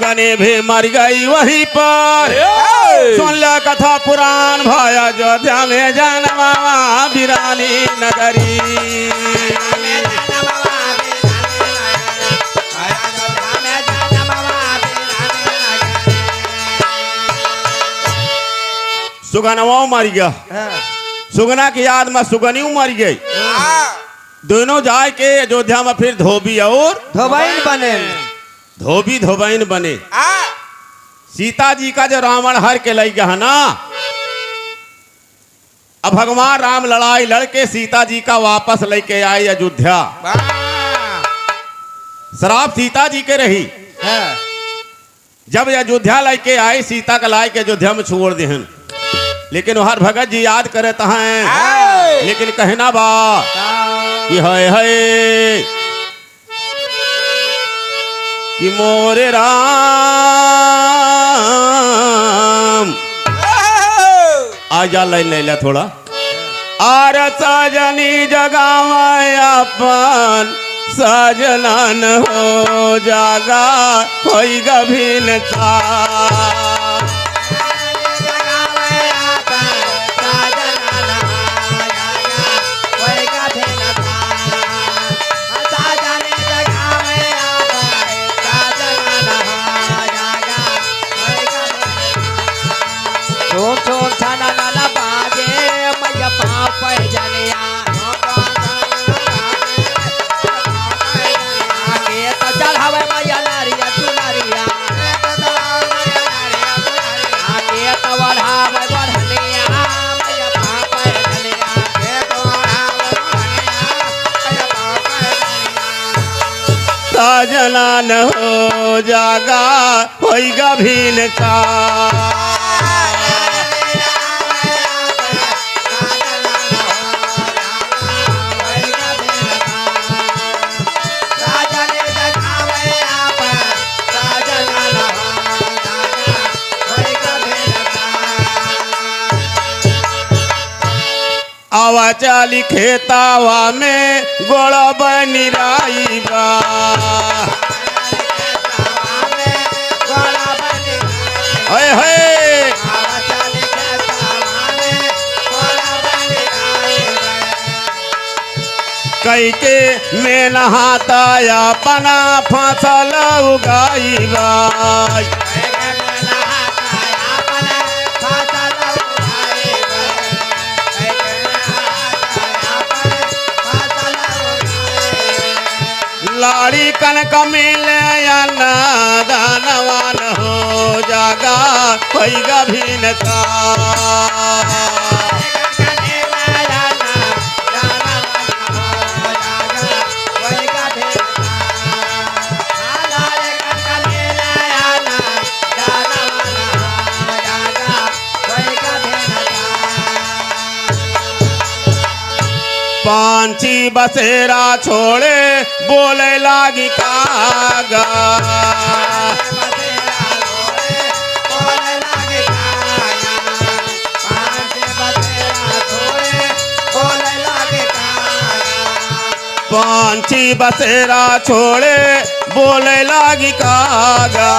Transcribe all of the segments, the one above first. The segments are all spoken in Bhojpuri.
सुगनी भी मर गई वहीं पर। सुन ला कथा पुराण भाई अयोध्या में जन्मा वीरानी नगरी। सुगनवा मर गया, सुगना की याद में सुगनी मर गई। दोनों जाए के अयोध्या में फिर धोबी और धोबैन बने। धोबी धोबैन बने। सीता जी का जो रावण हर के लई गया ना, अब भगवान राम लड़ाई लड़के सीता जी का वापस लेके आए अयोध्या। श्राप सीता जी के रही। जब अयोध्या लेके आए सीता का लाई के अयोध्या में छोड़ देहन, लेकिन हर भगत जी याद करता है। लेकिन कहना बा कि है कि मोरे राम आजा ले ला थोड़ा। आर सजनी जगाव अपन सजनन हो जागा कोई गभीन था। सजनन हो जागा कोई गभीन का। आवा चाली खेतावा में गोड़ा बनी राई बा। कई के में नहाता या पना फसल उगाई बा। लाड़ी कनक मिले या ना दानवान हो जागा कोई गभीन का। पांची बसेरा छोड़े बोले लागी कागा। पांची बसेरा छोड़े बोले लागी कागा।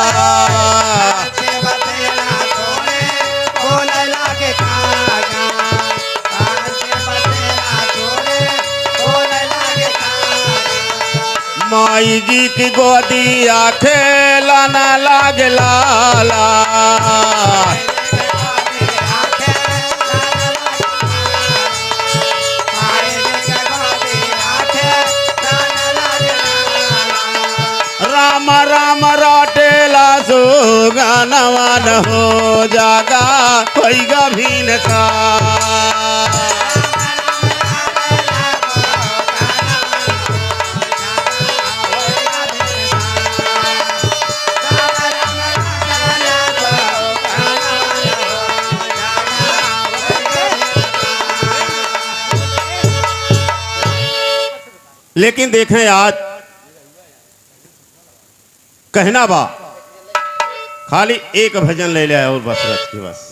माई जी की गोदिया खेलाना लागे लाला। राम राम राटेला सुगनवान हो जागा कोई गभीन का। लेकिन देखें आज कहना बा खाली एक भजन ले लिया और बस रच के बस।